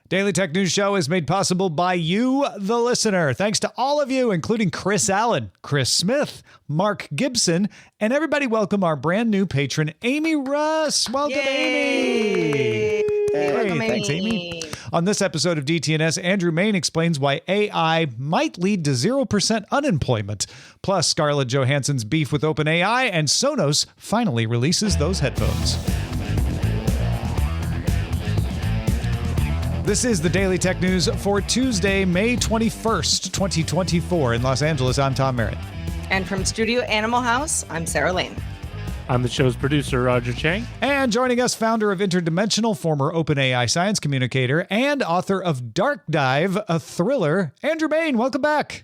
Daily Tech News Show is made possible by you, the listener. Thanks to all of you, including Chris Allen, Chris Smith, Mark Gibson, and everybody welcome our brand new patron, Amy Russ. Welcome, Amy. Welcome, Thanks, Amy. On this episode of DTNS, Andrew Mayne explains why AI might lead to 0% unemployment. Plus, Scarlett Johansson's beef with OpenAI, and Sonos finally releases those headphones. This is the Daily Tech News for Tuesday, May 21st, 2024. In Los Angeles, I'm Tom Merritt. And from Studio Animal House, I'm Sarah Lane. I'm the show's producer, Roger Chang. And joining us, founder of Interdimensional, former OpenAI science communicator, and author of Dark Dive, a thriller, Andrew Mayne. Welcome back.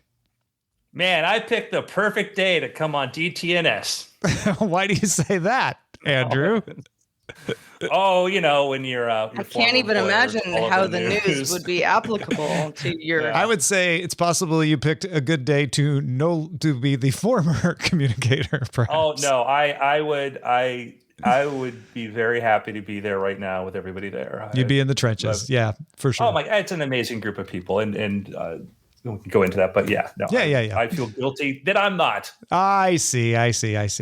Man, I picked the perfect day to come on DTNS. Why do you say that, Andrew? Oh, you know, when you're I can't even imagine how the news would be applicable to your... I would say it's possible you picked a good day to be the former communicator, perhaps. Oh, no, I would be very happy to be there right now with everybody there. You'd be in the trenches. Yeah, for sure. Oh, my, it's an amazing group of people. And we can go into that, but yeah. I feel guilty that I'm not. I see.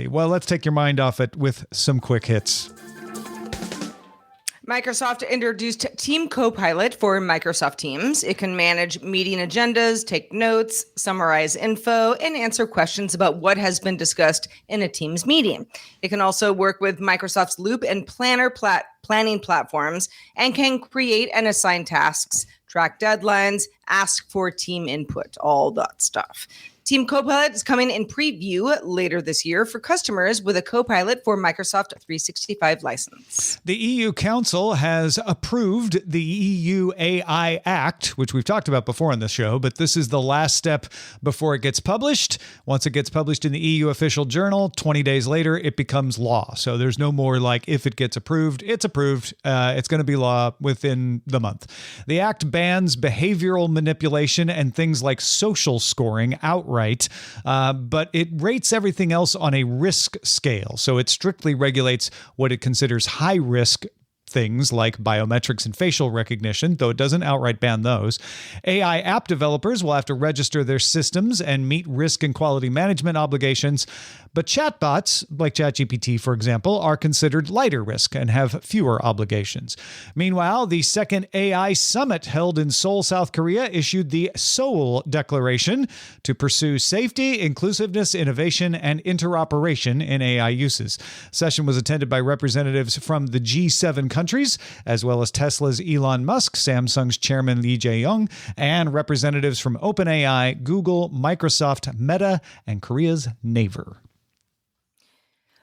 Well, let's take your mind off it with some quick hits. Microsoft introduced Team Copilot for Microsoft Teams. It can manage meeting agendas, take notes, summarize info, and answer questions about what has been discussed in a Teams meeting. It can also work with Microsoft's Loop and Planner planning platforms and can create and assign tasks, track deadlines, ask for team input, all that stuff. Team Copilot is coming in preview later this year for customers with a Copilot for Microsoft 365 license. The EU Council has approved the EU AI Act, which we've talked about before on this show, but this is the last step before it gets published. Once it gets published in the EU official journal, 20 days later, it becomes law. So there's no more like if it gets approved, it's approved. It's going to be law within the month. The act bans behavioral manipulation and things like social scoring outright. But it rates everything else on a risk scale. So it strictly regulates what it considers high risk things like biometrics and facial recognition, though it doesn't outright ban those. AI app developers will have to register their systems and meet risk and quality management obligations. But chatbots, like ChatGPT, for example, are considered lighter risk and have fewer obligations. Meanwhile, the second AI summit held in Seoul, South Korea, issued the Seoul Declaration to pursue safety, inclusiveness, innovation, and interoperation in AI uses. The session was attended by representatives from the G7 countries, as well as Tesla's Elon Musk, Samsung's chairman Lee Jae-yong, and representatives from OpenAI, Google, Microsoft, Meta, and Korea's Naver.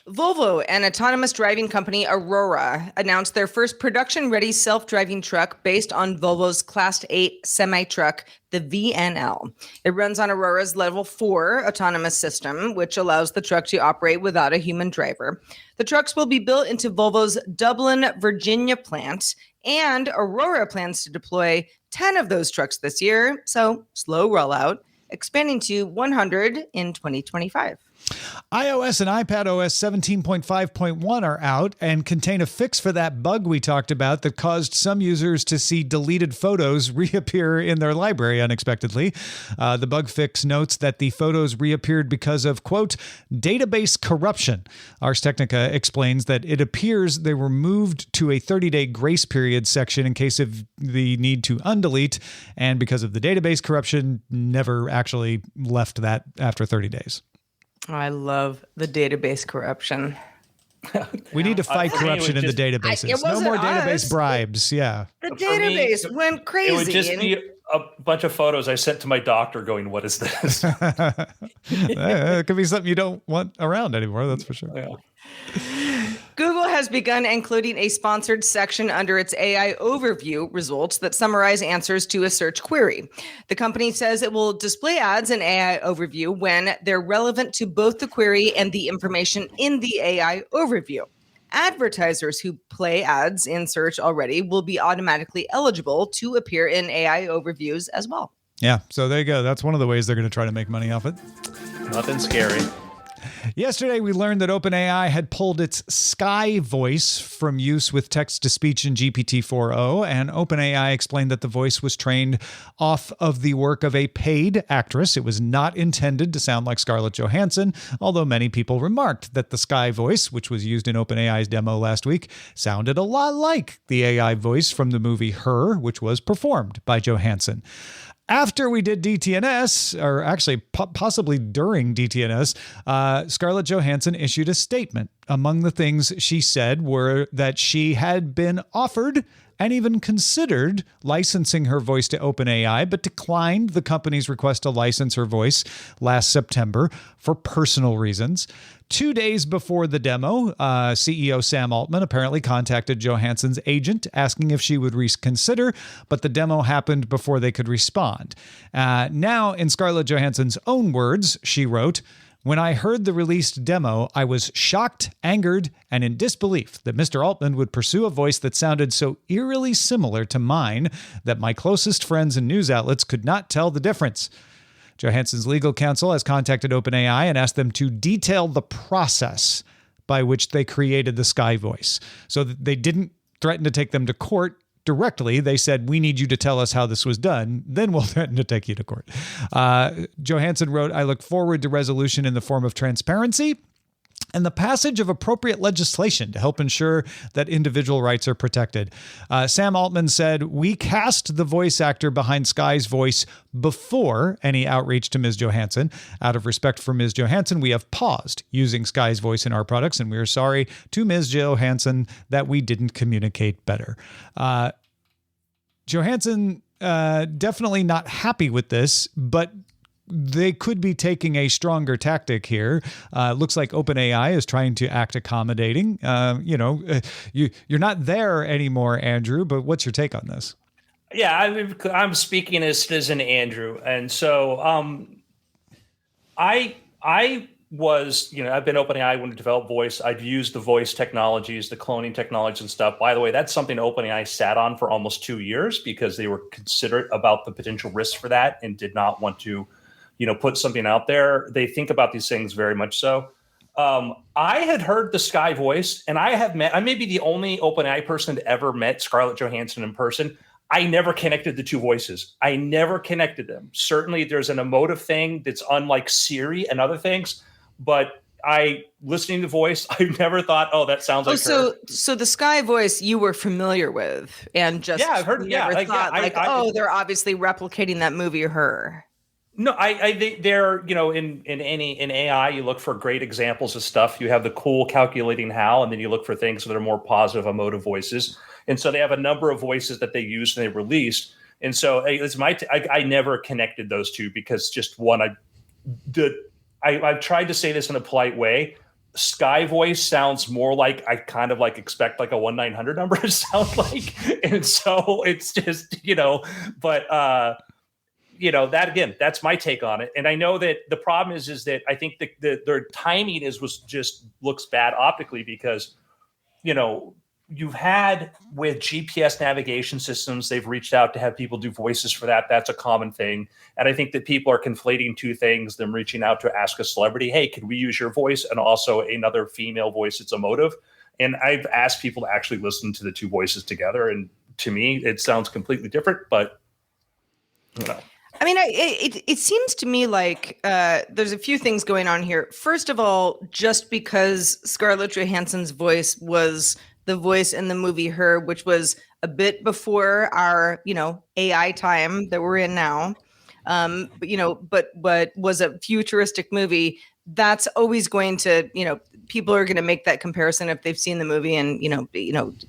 Volvo and autonomous driving company Aurora announced their first production-ready self-driving truck based on Volvo's Class 8 semi-truck, the VNL. It runs on Aurora's Level 4 autonomous system, which allows the truck to operate without a human driver. The trucks will be built into Volvo's Dublin, Virginia plant, and Aurora plans to deploy 10 of those trucks this year, so slow rollout, expanding to 100 in 2025. iOS and iPadOS 17.5.1 are out and contain a fix for that bug we talked about that caused some users to see deleted photos reappear in their library unexpectedly. The bug fix notes that the photos reappeared because of, quote, database corruption. Ars Technica explains that it appears they were moved to a 30-day grace period section in case of the need to undelete, and because of the database corruption, never actually left that after 30 days. Oh, I love the database corruption. We need to fight corruption in the databases. No more database bribes. Yeah. The database went crazy. It would just be a bunch of photos I sent to my doctor going, what is this? It could be something you don't want around anymore. That's for sure. Yeah. Google has begun including a sponsored section under its AI overview results that summarize answers to a search query. The company says it will display ads in AI overview when they're relevant to both the query and the information in the AI overview. Advertisers who play ads in search already will be automatically eligible to appear in AI overviews as well. Yeah, so there you go. That's one of the ways they're going to try to make money off it. Nothing scary. Yesterday, we learned that OpenAI had pulled its Sky voice from use with text-to-speech in GPT-4o, and OpenAI explained that the voice was trained off of the work of a paid actress. It was not intended to sound like Scarlett Johansson, although many people remarked that the Sky voice, which was used in OpenAI's demo last week, sounded a lot like the AI voice from the movie Her, which was performed by Johansson. After we did DTNS, or actually possibly during DTNS, Scarlett Johansson issued a statement. Among the things she said were that she had been offered and even considered licensing her voice to OpenAI, but declined the company's request to license her voice last September for personal reasons. 2 days before the demo, CEO Sam Altman apparently contacted Johansson's agent asking if she would reconsider, but the demo happened before they could respond. Now, in Scarlett Johansson's own words, she wrote, "When I heard the released demo, I was shocked, angered, and in disbelief that Mr. Altman would pursue a voice that sounded so eerily similar to mine that my closest friends and news outlets could not tell the difference." Johansson's legal counsel has contacted OpenAI and asked them to detail the process by which they created the Sky voice. So that they didn't threaten to take them to court directly. They said, we need you to tell us how this was done. Then we'll threaten to take you to court. Johansson wrote, "I look forward to resolution in the form of transparency and the passage of appropriate legislation to help ensure that individual rights are protected." Sam Altman said, "We cast the voice actor behind Sky's voice before any outreach to Ms. Johansson. Out of respect for Ms. Johansson, we have paused using Sky's voice in our products, and we are sorry to Ms. Johansson that we didn't communicate better." Johansson definitely not happy with this, but they could be taking a stronger tactic here. Looks like OpenAI is trying to act accommodating. You're not there anymore, Andrew, but what's your take on this? Yeah, I'm speaking as citizen Andrew. And so I was, I've been OpenAI when to develop voice. I've used the voice technologies, the cloning technologies and stuff. By the way, that's something OpenAI sat on for almost 2 years because they were considerate about the potential risks for that and did not want to put something out there. They think about these things very much so. I had heard the Sky voice, and I may be the only OpenAI person to ever met Scarlett Johansson in person. I never connected the two voices. I never connected them. Certainly there's an emotive thing that's unlike Siri and other things, but listening to the voice, I've never thought, oh, that sounds like her. So the Sky voice you were familiar with and just I've heard, they're obviously replicating that movie Her. No, they're in AI, you look for great examples of stuff. You have the cool calculating how, and then you look for things that are more positive, emotive voices. And so they have a number of voices that they use and they released. And so I never connected those two because just one, I've tried to say this in a polite way. Sky voice sounds more like I kind of expect like a 1-900 number to sound like. And so it's just, that again, that's my take on it. And I know that the problem is that I think their timing looks bad optically because, you've had with GPS navigation systems, they've reached out to have people do voices for that. That's a common thing. And I think that people are conflating two things, them reaching out to ask a celebrity, hey, could we use your voice? And also another female voice that's emotive. And I've asked people to actually listen to the two voices together. And to me, it sounds completely different, but I mean, it seems to me like there's a few things going on here. First of all, just because Scarlett Johansson's voice was the voice in the movie Her, which was a bit before our, AI time that we're in now, but was a futuristic movie. That's always going to, people are going to make that comparison if they've seen the movie and,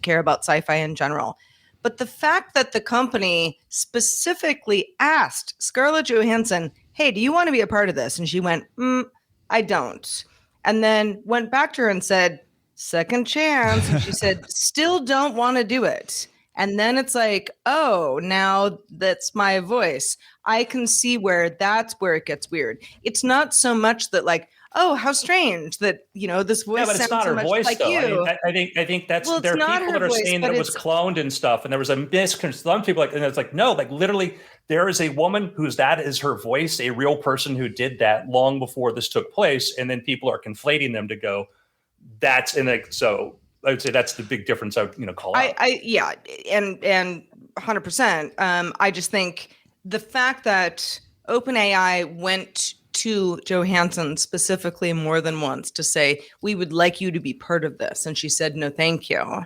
care about sci-fi in general. But the fact that the company specifically asked Scarlett Johansson, hey, do you want to be a part of this? And she went, I don't. And then went back to her and said, second chance. And she said, still don't want to do it. And then it's like, oh, now that's my voice. I can see where that's where it gets weird. It's not so much that oh, how strange that, this voice but it's sounds not so her much voice, like though. you. I think that's Well, there are people that are voice, saying that it was cloned and stuff, and there was a misconception. Some people and it's like, no, like literally, there is a woman that is her voice, a real person who did that long before this took place, and then people are conflating them to go, that's in it. So I would say that's the big difference. I would call out. Yeah, and 100%. I just think the fact that OpenAI went to Johansson specifically more than once to say, we would like you to be part of this. And she said, no, thank you.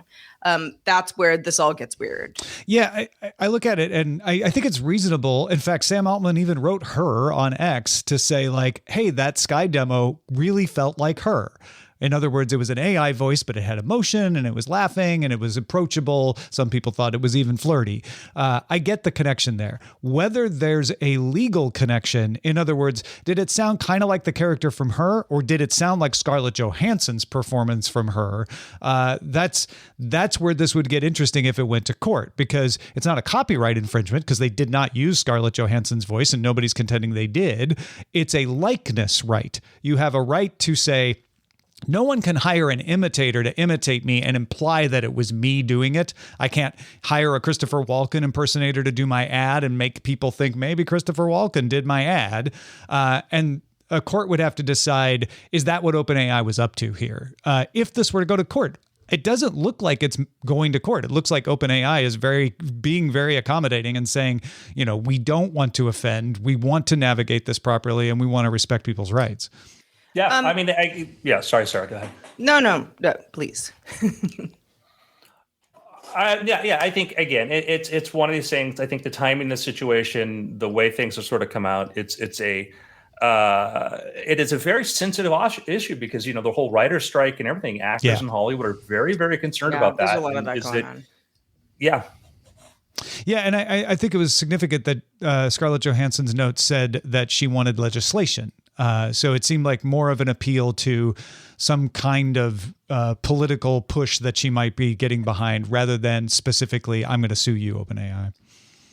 That's where this all gets weird. Yeah, I look at it and I think it's reasonable. In fact, Sam Altman even wrote her on X to say like, hey, that Sky demo really felt like her. In other words, it was an AI voice, but it had emotion and it was laughing and it was approachable. Some people thought it was even flirty. I get the connection there. Whether there's a legal connection, in other words, did it sound kind of like the character from her, or did it sound like Scarlett Johansson's performance from her? That's where this would get interesting if it went to court, because it's not a copyright infringement because they did not use Scarlett Johansson's voice and nobody's contending they did. It's a likeness right. You have a right to say, no one can hire an imitator to imitate me and imply that it was me doing it. I can't hire a Christopher Walken impersonator to do my ad and make people think maybe Christopher Walken did my ad. And a court would have to decide, is that what OpenAI was up to here? If this were to go to court, it doesn't look like it's going to court. It looks like OpenAI is being very accommodating and saying, we don't want to offend. We want to navigate this properly and we want to respect people's rights. Yeah, sorry, Sarah, go ahead. No, please. I think, again, it's one of these things. I think the timing, the situation, the way things have sort of come out, it is a very sensitive issue because, the whole writer's strike and everything, actors in Hollywood are very, very concerned about that. There's a lot of that going on. Yeah. Yeah, and I think it was significant that Scarlett Johansson's note said that she wanted legislation. So it seemed like more of an appeal to some kind of political push that she might be getting behind rather than specifically, I'm going to sue you, OpenAI.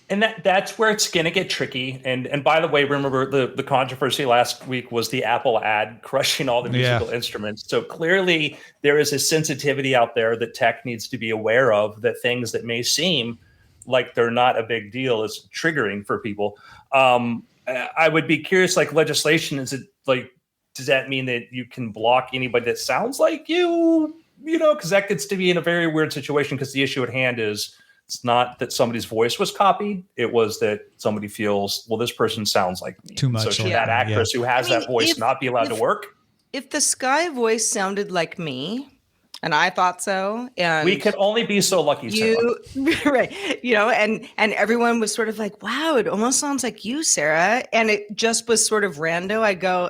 And that's where it's going to get tricky. And by the way, remember the controversy last week was the Apple ad crushing all the musical instruments. So clearly there is a sensitivity out there that tech needs to be aware of, that things that may seem like they're not a big deal is triggering for people. I would be curious, like legislation, is it like, does that mean that you can block anybody that sounds like you, because that gets to be in a very weird situation, because the issue at hand is it's not that somebody's voice was copied. It was that somebody feels, well, this person sounds like me. Too much. So should that actress who has that voice not be allowed to work? If the Sky voice sounded like me, and I thought so, and we could only be so lucky, Sarah. Right. And everyone was sort of like, wow, it almost sounds like you, Sarah. And it just was sort of rando. I go,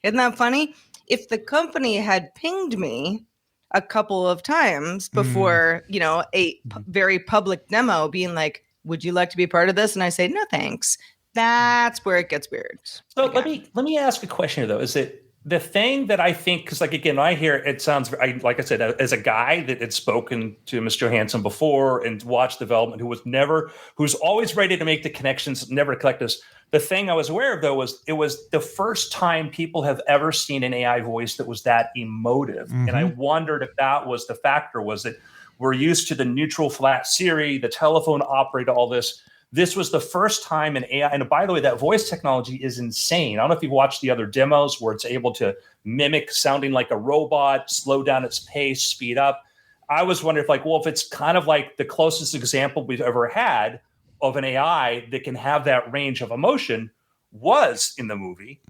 isn't that funny? If the company had pinged me a couple of times before, a very public demo being like, would you like to be part of this? And I say, no, thanks. That's where it gets weird. So let me ask a question here, though. Is it the thing that I think, because like, again, when I hear it sounds, like I said, as a guy that had spoken to Ms. Johansson before and watched development, who's always ready to make the connections, never collect us. The thing I was aware of, though, was it was the first time people have ever seen an AI voice that was that emotive. Mm-hmm. And I wondered if that was the factor, was that we're used to the neutral flat Siri, the telephone operator, all this. This was the first time an AI, and by the way, that voice technology is insane. I don't know if you've watched the other demos where it's able to mimic sounding like a robot, slow down its pace, speed up. I was wondering if it's kind of like the closest example we've ever had of an AI that can have that range of emotion was in the movie.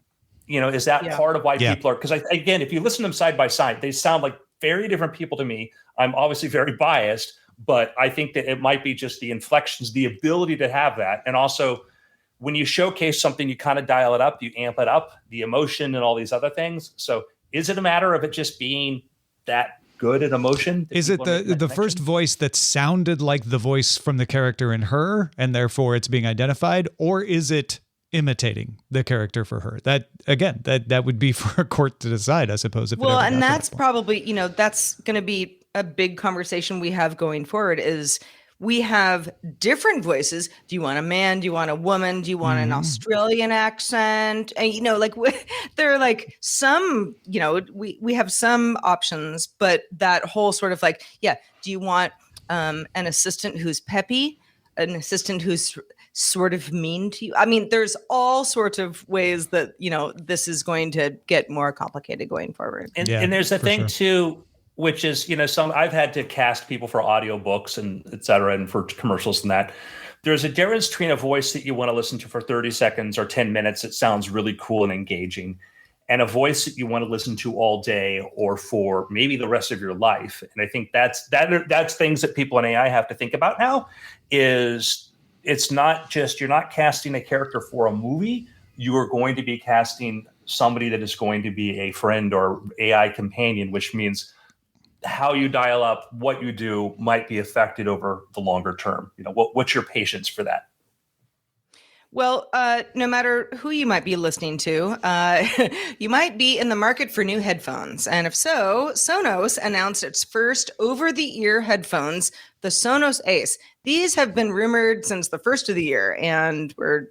Is that part of why people are, because again, if you listen to them side by side, they sound like very different people to me. I'm obviously very biased, but I think that it might be just the inflections, the ability to have that. And also when you showcase something, you kind of dial it up, you amp it up, the emotion and all these other things. So is it a matter of it just being that good at emotion? Is it the first voice that sounded like the voice from the character in Her, and therefore it's being identified? Or is it imitating the character for Her? That, again, that would be for a court to decide, I suppose. And that's probably, that's going to be a big conversation we have going forward, is We have different voices. Do you want a man? Do you want a woman? Do you want an Australian accent? And, there are like some, we have some options, but that whole sort of like, do you want an assistant who's peppy, an assistant who's sort of mean to you? I mean, there's all sorts of ways that, this is going to get more complicated going forward. And there's a thing too, which is, I've had to cast people for audiobooks and et cetera, and for commercials and that. There's a difference between a voice that you want to listen to for 30 seconds or 10 minutes that sounds really cool and engaging, and a voice that you want to listen to all day or for maybe the rest of your life. And I think that's things that people in AI have to think about now. Is it's not just, you're not casting a character for a movie. You are going to be casting somebody that is going to be a friend or AI companion, which means how you dial up, what you do might be affected over the longer term. What's your patience for that? Well, no matter who you might be listening to, you might be in the market for new headphones. And if so, Sonos announced its first over-the-ear headphones, the Sonos Ace. These have been rumored since the first of the year, and we're,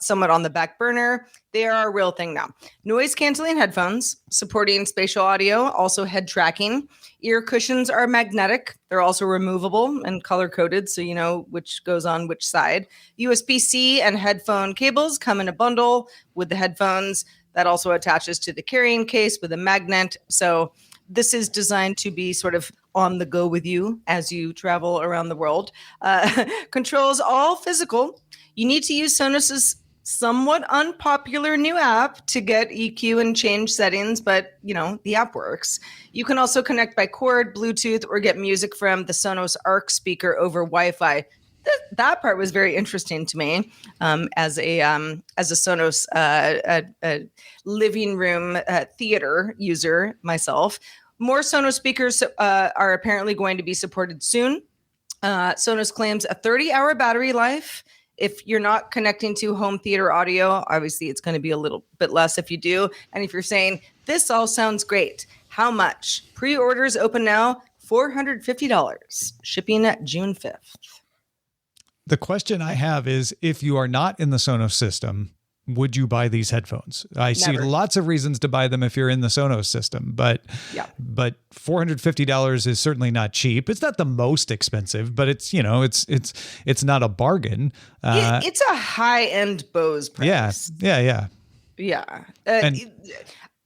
somewhat on the back burner. They are a real thing now. Noise-canceling headphones, supporting spatial audio, also head tracking. Ear cushions are magnetic. They're also removable and color-coded, so you know which goes on which side. USB-C and headphone cables come in a bundle with the headphones. That also attaches to the carrying case with a magnet. So this is designed to be sort of on the go with you as you travel around the world. Controls all physical. You need to use Sonos's somewhat unpopular new app to get EQ and change settings, but the app works. You can also connect by cord, Bluetooth, or get music from the Sonos Arc speaker over Wi-Fi. That part was very interesting to me as a Sonos a living room theater user myself. More Sonos speakers are apparently going to be supported soon. Sonos claims a 30-hour battery life. If you're not connecting to home theater audio, obviously it's going to be a little bit less if you do. And if you're saying, this all sounds great, how much? Pre-orders open now, $450, shipping at June 5th. The question I have is, if you are not in the Sonos system, would you buy these headphones? I see lots of reasons to buy them if you're in the Sonos system, but $450 is certainly not cheap. It's not the most expensive, but it's it's not a bargain. It's a high-end Bose price. Yeah.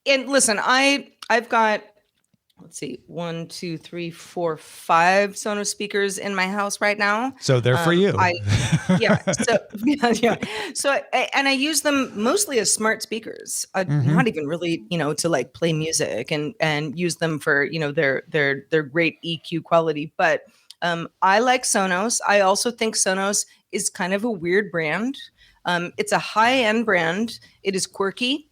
And listen, I've got, let's see, 1, 2, 3, 4, 5 Sonos speakers in my house right now. So they're for you. So, and I use them mostly as smart speakers, not even really, to like play music and use them for, their great EQ quality. But I like Sonos. I also think Sonos is kind of a weird brand. It's a high-end brand. It is quirky.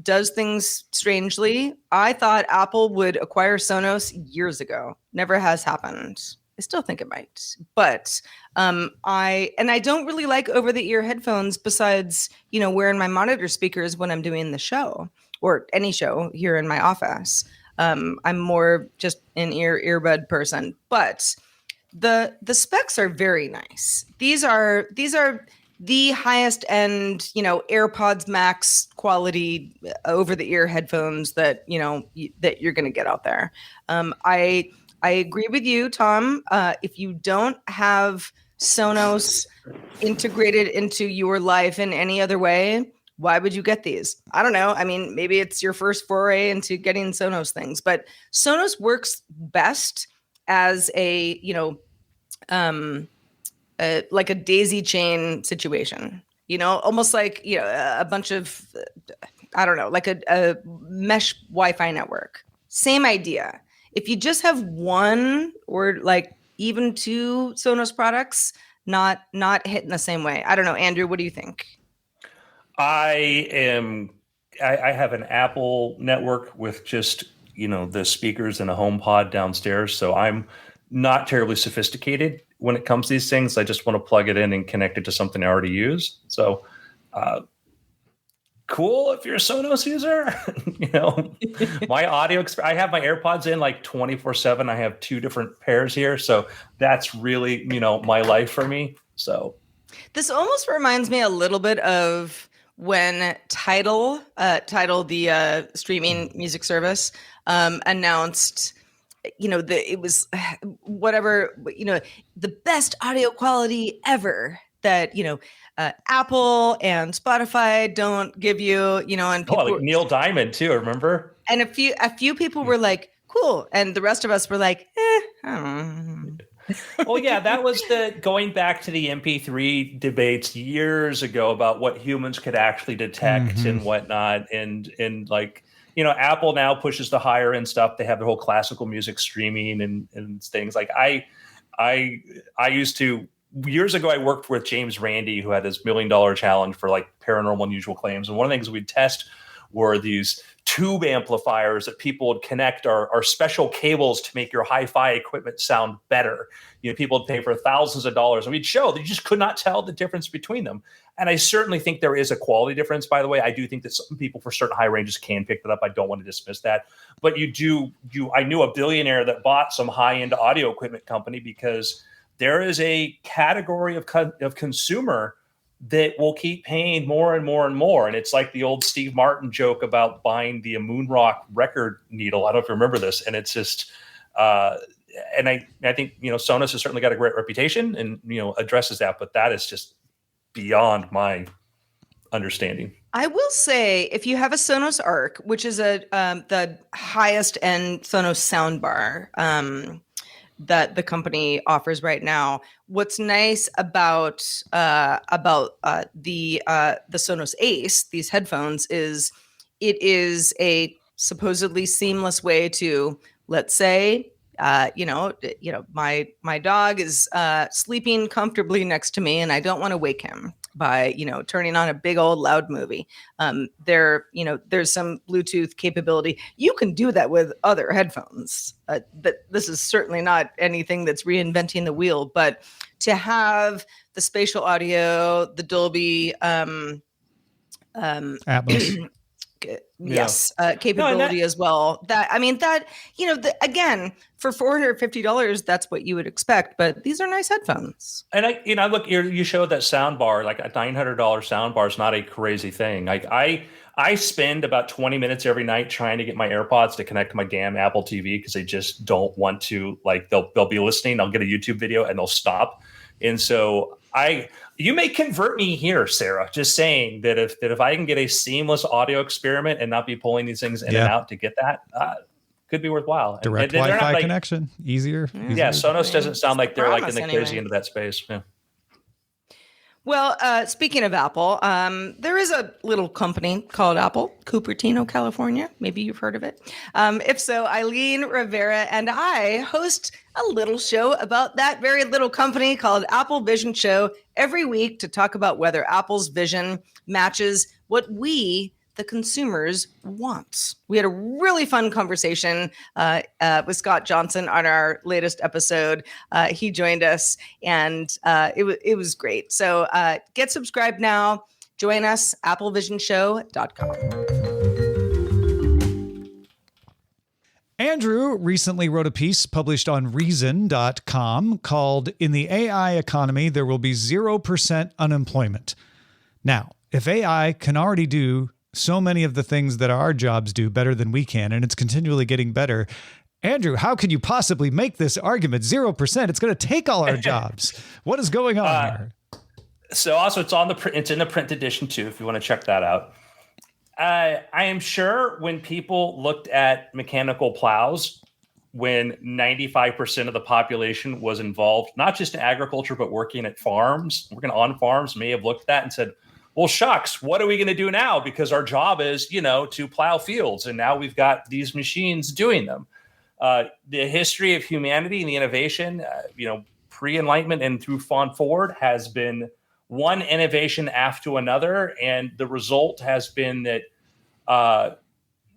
Does things strangely. I thought Apple would acquire Sonos years ago. Never has happened. I still think it might. But I don't really like over-the-ear headphones besides, wearing my monitor speakers when I'm doing the show or any show here in my office. I'm more just an earbud person. But the specs are very nice. These are the highest end, AirPods Max quality over-the-ear headphones that that you're going to get out there. I agree with you, Tom. If you don't have Sonos integrated into your life in any other way, why would you get these? I don't know. I mean, maybe it's your first foray into getting Sonos things, but Sonos works best as a like a daisy chain situation, almost like, a bunch of, I don't know, like a mesh Wi-Fi network. Same idea. If you just have one or like even two Sonos products, not hitting the same way. I don't know. Andrew, what do you think? I have an Apple network with just, the speakers and a HomePod downstairs. So I'm not terribly sophisticated when it comes to these things. I just want to plug it in and connect it to something I already use. So cool if you're a Sonos user. My audio, I have my AirPods in like 24/7. I have 2 different pairs here. So that's really, my life for me. So this almost reminds me a little bit of when Tidal, the streaming music service, announced, it was whatever, the best audio quality ever that, Apple and Spotify don't give you, and people, like Neil Diamond too, remember? And a few people were like, cool. And the rest of us were like, I don't know. Well, yeah, that was going back to the MP3 debates years ago about what humans could actually detect and whatnot. And like, Apple now pushes the higher end stuff. They have the whole classical music streaming and things. Like I used to, years ago, I worked with James Randi, who had this $1 million challenge for like paranormal unusual claims. And one of the things we'd test were these tube amplifiers that people would connect are special cables to make your hi-fi equipment sound better. People would pay for thousands of dollars, and we'd show that you just could not tell the difference between them. And I certainly think there is a quality difference, by the way. I do think that some people for certain high ranges can pick that up. I don't want to dismiss that. But I knew a billionaire that bought some high-end audio equipment company because there is a category of consumer that will keep paying more and more and more. And it's like the old Steve Martin joke about buying the Moonrock record needle. I don't know if you remember this. And it's just, and I think, Sonos has certainly got a great reputation and, addresses that, but that is just beyond my understanding. I will say, if you have a Sonos Arc, which is the highest end Sonos soundbar, that the company offers right now. What's nice about the Sonos Ace, these headphones, is it is a supposedly seamless way to, let's say, my dog is sleeping comfortably next to me, and I don't want to wake him by turning on a big old loud movie. There's some Bluetooth capability. You can do that with other headphones. But this is certainly not anything that's reinventing the wheel. But to have the spatial audio, the Dolby Atmos. Yes, capability as well. Again, for $450, that's what you would expect. But these are nice headphones. And look, you showed that sound bar, like a $900 sound bar is not a crazy thing. Like I spend about 20 minutes every night trying to get my AirPods to connect to my damn Apple TV because they just don't want to. Like they'll be listening, I'll get a YouTube video and they'll stop. And so you may convert me here, Sarah, just saying that if I can get a seamless audio experiment and not be pulling these things in and out to get that, could be worthwhile. Direct Wi-Fi connection, easier. Yeah, Sonos doesn't sound like they're like in the crazy into that space. Yeah. Well, speaking of Apple, there is a little company called Apple, Cupertino, California. Maybe you've heard of it. If so, Eileen Rivera and I host a little show about that very little company called Apple Vision Show every week to talk about whether Apple's vision matches what we, the consumers, want. We had a really fun conversation with Scott Johnson on our latest episode. He joined us, and it was great. So get subscribed now. Join us, applevisionshow.com. Andrew recently wrote a piece published on Reason.com called "In the AI Economy, There Will Be 0% Unemployment." Now, if AI can already do so many of the things that our jobs do better than we can, and it's continually getting better, Andrew, how could you possibly make this argument 0%? It's going to take all our jobs. What is going on here? So also it's in the print edition too, if you want to check that out. I am sure when people looked at mechanical plows, when 95% of the population was involved, not just in agriculture, but working on farms, may have looked at that and said, well, shucks, what are we going to do now? Because our job is, to plow fields. And now we've got these machines doing them. The history of humanity and the innovation, pre-Enlightenment and through on forward has been one innovation after another. And the result has been that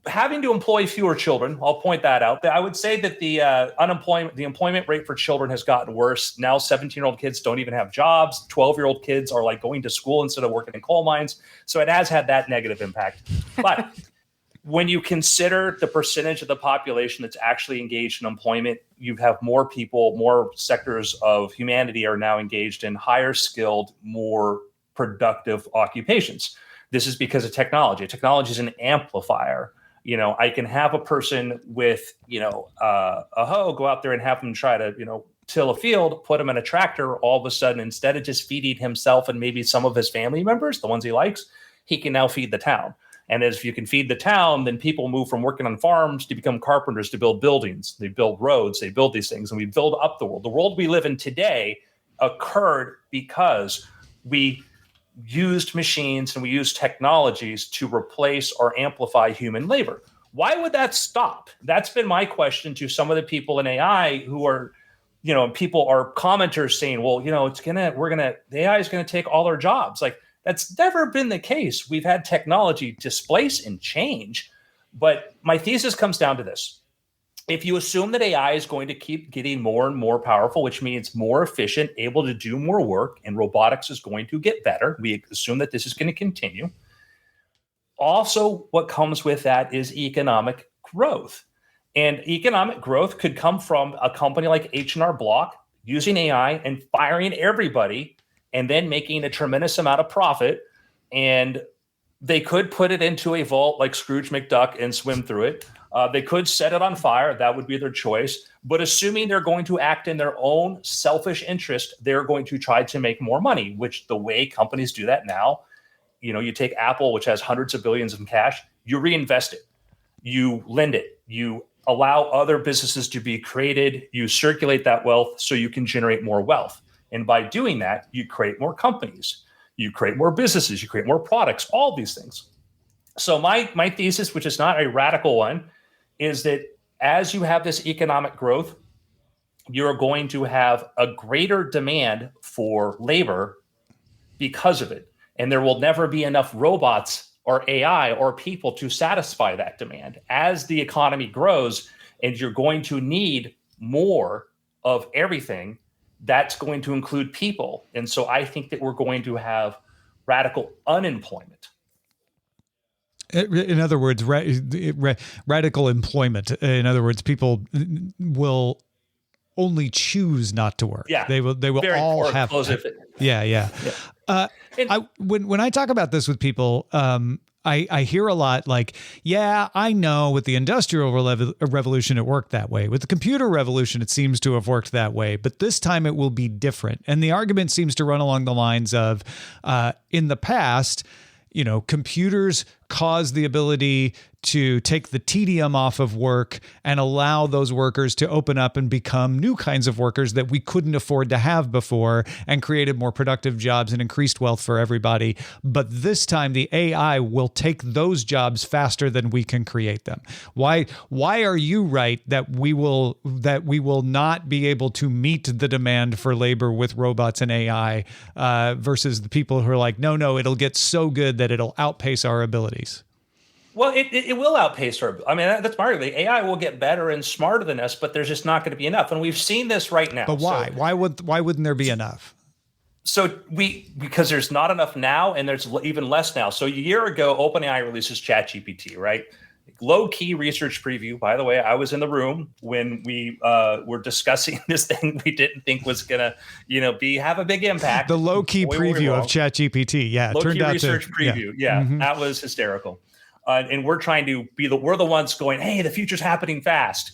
having to employ fewer children, I'll point that out. I would say that the employment rate for children has gotten worse. Now 17-year-old kids don't even have jobs. 12-year-old kids are like going to school instead of working in coal mines. So it has had that negative impact. But when you consider the percentage of the population that's actually engaged in employment, you have more people, more sectors of humanity are now engaged in higher skilled, more productive occupations. This is because of technology. Technology is an amplifier. I can have a person with, a hoe go out there and have them try to, till a field, put him in a tractor. All of a sudden, instead of just feeding himself and maybe some of his family members, the ones he likes, he can now feed the town. And if you can feed the town, then people move from working on farms to become carpenters to build buildings. They build roads, they build these things, and we build up the world. The world we live in today occurred because we used machines and we used technologies to replace or amplify human labor. Why would that stop? That's been my question to some of the people in AI who are, people are commenters saying, well, the AI is going to take all our jobs. Like, that's never been the case. We've had technology displace and change. But my thesis comes down to this. If you assume that AI is going to keep getting more and more powerful, which means more efficient, able to do more work, and robotics is going to get better, we assume that this is going to continue. Also, what comes with that is economic growth. And economic growth could come from a company like H&R Block using AI and firing everybody and then making a tremendous amount of profit. And they could put it into a vault like Scrooge McDuck and swim through it. They could set it on fire. That would be their choice. But assuming they're going to act in their own selfish interest, they're going to try to make more money, which the way companies do that now, you take Apple, which has hundreds of billions in cash, you reinvest it, you lend it, you allow other businesses to be created, you circulate that wealth so you can generate more wealth. And by doing that, you create more companies, you create more businesses, you create more products, all these things. So my thesis, which is not a radical one, is that as you have this economic growth, you're going to have a greater demand for labor because of it. And there will never be enough robots or AI or people to satisfy that demand. As the economy grows and you're going to need more of everything, that's going to include people. And so I think that we're going to have radical unemployment. In other words, radical employment. In other words, people will only choose not to work. Yeah, they will all have. Yeah. When I talk about this with people, I hear a lot like, yeah, I know with the Industrial Revolution, it worked that way. With the computer revolution, it seems to have worked that way. But this time it will be different. And the argument seems to run along the lines of, in the past, computers caused the ability to take the tedium off of work and allow those workers to open up and become new kinds of workers that we couldn't afford to have before, and created more productive jobs and increased wealth for everybody. But this time the AI will take those jobs faster than we can create them. Why are you right that we will not be able to meet the demand for labor with robots and AI versus the people who are like, no, it'll get so good that it'll outpace our abilities? Well, it will outpace our. I mean, that's my argument. AI will get better and smarter than us, but there's just not going to be enough, and we've seen this right now. But why? Why wouldn't there be enough? So because there's not enough now, and there's even less now. So a year ago, OpenAI releases ChatGPT, right? Low-key research preview. By the way, I was in the room when we were discussing this thing we didn't think was gonna, have a a big impact. The low-key preview of ChatGPT, yeah, low-key turned out research preview, yeah, mm-hmm. That was hysterical. And we're trying to we're the ones going, hey, the future's happening fast.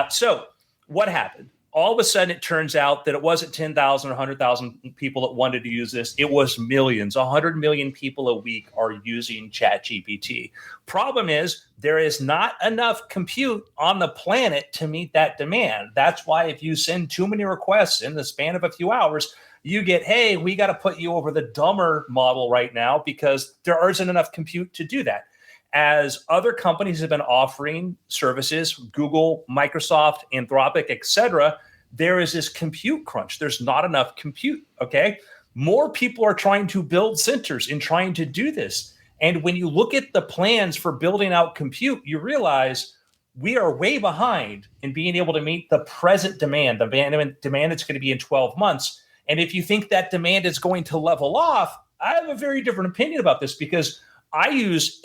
So what happened? All of a sudden, it turns out that it wasn't 10,000 or 100,000 people that wanted to use this. It was millions. 100 million people a week are using ChatGPT. Problem is, there is not enough compute on the planet to meet that demand. That's why if you send too many requests in the span of a few hours, you get, hey, we got to put you over the dumber model right now because there isn't enough compute to do that. As other companies have been offering services, Google, Microsoft, Anthropic, et cetera, there is this compute crunch. There's not enough compute, okay? More people are trying to build centers and trying to do this. And when you look at the plans for building out compute, you realize we are way behind in being able to meet the present demand, the demand that's going to be in 12 months. And if you think that demand is going to level off, I have a very different opinion about this, because I was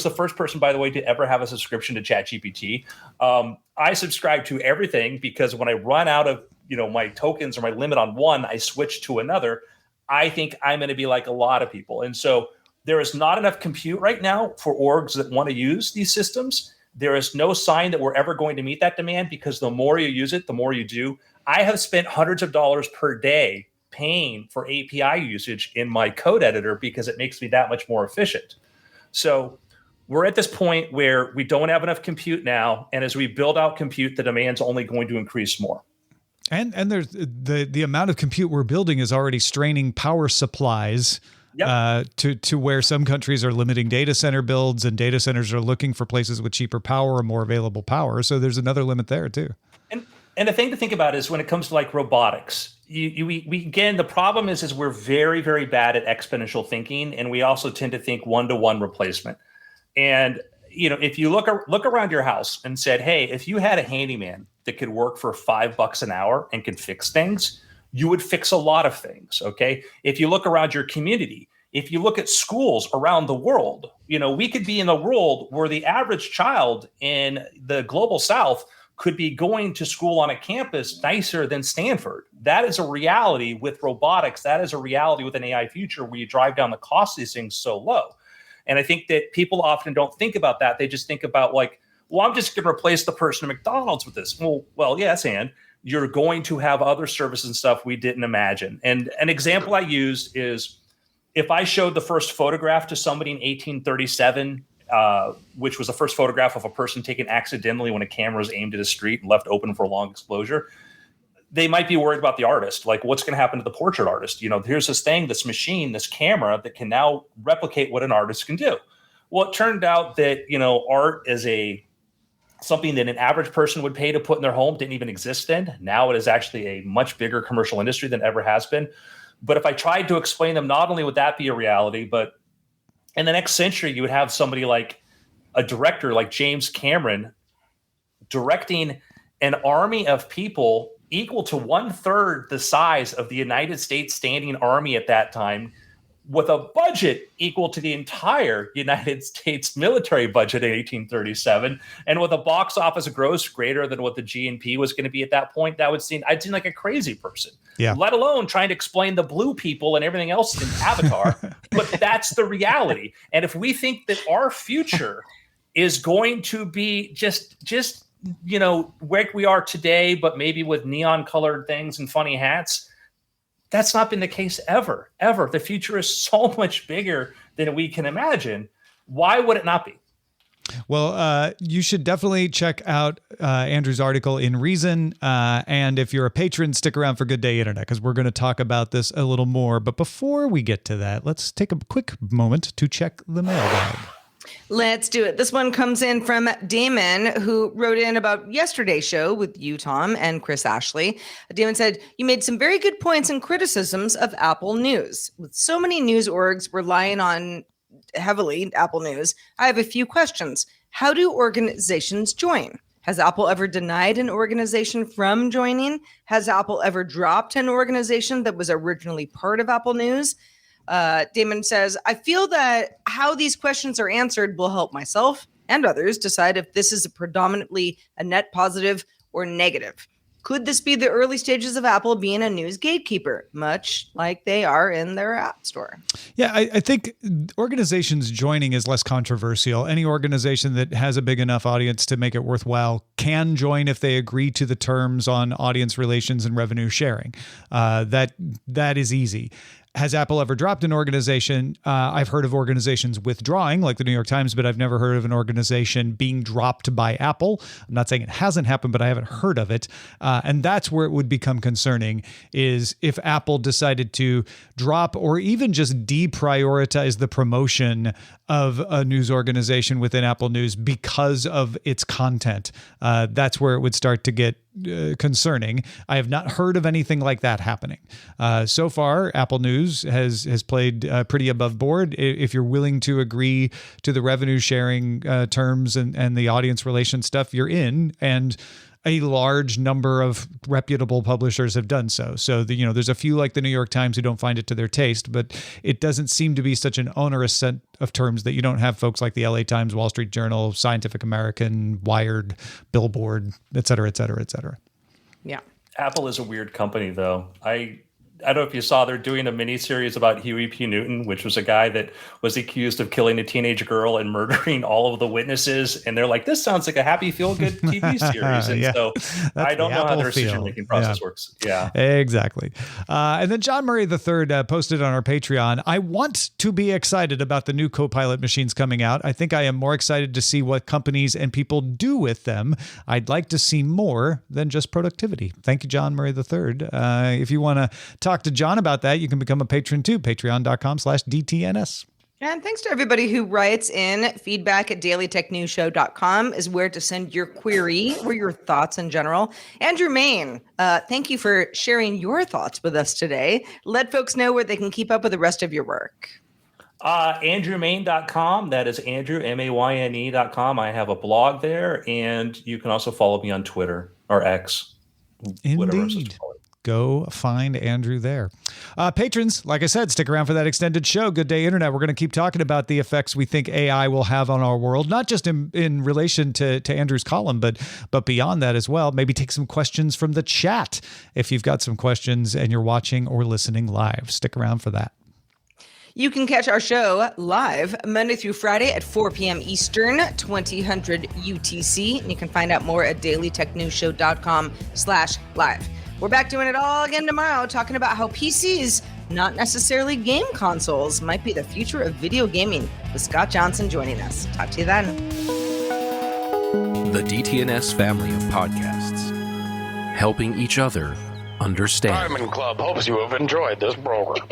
the first person, by the way, to ever have a subscription to ChatGPT. I subscribe to everything, because when I run out of my tokens or my limit on one, I switch to another. I think I'm going to be like a lot of people. And so there is not enough compute right now for orgs that want to use these systems. There is no sign that we're ever going to meet that demand, because the more you use it, the more you do. I have spent hundreds of dollars per day paying for API usage in my code editor, because it makes me that much more efficient. So we're at this point where we don't have enough compute now. And as we build out compute, the demand's only going to increase more. And there's the amount of compute we're building is already straining power supplies. Yep. To where some countries are limiting data center builds, and data centers are looking for places with cheaper power or more available power. So there's another limit there too. And the thing to think about is when it comes to like robotics, we again, the problem is we're very, very bad at exponential thinking, and we also tend to think one-to-one replacement. And if you look around your house and said, hey, if you had a handyman that could work for $5 an hour and could fix things, you would fix a lot of things, okay? If you look around your community, if you look at schools around the world, we could be in a world where the average child in the global South could be going to school on a campus nicer than Stanford. That is a reality with robotics. That is a reality with an AI future where you drive down the cost of these things so low. And I think that people often don't think about that. They just think about like, well, I'm just going to replace the person at McDonald's with this. Well, yes, and you're going to have other services and stuff we didn't imagine. And an example I used is if I showed the first photograph to somebody in 1837, which was the first photograph of a person taken accidentally when a camera was aimed at a street and left open for long exposure, they might be worried about the artist. Like, what's going to happen to the portrait artist? Here's this thing, this machine, this camera that can now replicate what an artist can do. Well, it turned out that, art is something that an average person would pay to put in their home didn't even exist then. Now it is actually a much bigger commercial industry than ever has been. But if I tried to explain them, not only would that be a reality, but in the next century, you would have somebody like a director like James Cameron directing an army of people equal to 1/3 the size of the United States standing army at that time, with a budget equal to the entire United States military budget in 1837, and with a box office gross greater than what the GNP was going to be at that point. I'd seem like a crazy person, let alone trying to explain the blue people and everything else in Avatar. But that's the reality. And if we think that our future is going to be just where we are today, but maybe with neon colored things and funny hats, that's not been the case ever. The future is so much bigger than we can imagine. Why would it not be? Well, you should definitely check out Andrew's article in Reason. And if you're a patron, stick around for Good Day Internet, because we're going to talk about this a little more. But before we get to that, let's take a quick moment to check the mailbag. Let's do it. This one comes in from Damon, who wrote in about yesterday's show with you, Tom, and Chris Ashley. Damon said, you made some very good points and criticisms of Apple News. With so many news orgs relying on heavily Apple News, I have a few questions. How do organizations join? Has Apple ever denied an organization from joining? Has Apple ever dropped an organization that was originally part of Apple News? Damon says, I feel that how these questions are answered will help myself and others decide if this is predominantly a net positive or negative. Could this be the early stages of Apple being a news gatekeeper, much like they are in their app store? Yeah, I think organizations joining is less controversial. Any organization that has a big enough audience to make it worthwhile can join if they agree to the terms on audience relations and revenue sharing. That is easy. Has Apple ever dropped an organization? I've heard of organizations withdrawing, like the New York Times, but I've never heard of an organization being dropped by Apple. I'm not saying it hasn't happened, but I haven't heard of it. And that's where it would become concerning, is if Apple decided to drop or even just deprioritize the promotion of a news organization within Apple News because of its content. That's where it would start to get concerning. I have not heard of anything like that happening. So far, Apple News has played pretty above board. If you're willing to agree to the revenue sharing terms and the audience relation stuff, you're in. And a large number of reputable publishers have done so. So, there's a few like the New York Times who don't find it to their taste, but it doesn't seem to be such an onerous set of terms that you don't have folks like the LA Times, Wall Street Journal, Scientific American, Wired, Billboard, et cetera, et cetera, et cetera. Yeah. Apple is a weird company, though. I don't know if you saw, they're doing a miniseries about Huey P. Newton, which was a guy that was accused of killing a teenage girl and murdering all of the witnesses. And they're like, this sounds like a happy, feel-good TV series. And so I don't know how their decision-making process works. Yeah, exactly. And then John Murray III posted on our Patreon, I want to be excited about the new Copilot machines coming out. I think I am more excited to see what companies and people do with them. I'd like to see more than just productivity. Thank you, John Murray III. If you want to talk to John about that, you can become a patron too. Patreon.com/DTNS. And thanks to everybody who writes in. Feedback at dailytechnewsshow.com is where to send your query or your thoughts in general. Andrew Mayne, thank you for sharing your thoughts with us today. Let folks know where they can keep up with the rest of your work. AndrewMayne.com. That is Andrew, MAYNE.com. I have a blog there, and you can also follow me on Twitter or X. Indeed. Go find Andrew there. Patrons, like I said, stick around for that extended show. Good Day Internet. We're going to keep talking about the effects we think AI will have on our world, not just in relation to Andrew's column, but beyond that as well. Maybe take some questions from the chat if you've got some questions and you're watching or listening live. Stick around for that. You can catch our show live Monday through Friday at 4 p.m. Eastern, 2000 UTC. And you can find out more at dailytechnewsshow.com/live. We're back doing it all again tomorrow, talking about how PCs, not necessarily game consoles, might be the future of video gaming, with Scott Johnson joining us. Talk to you then. The DTNS family of podcasts, helping each other understand. Diamond Club hopes you have enjoyed this program.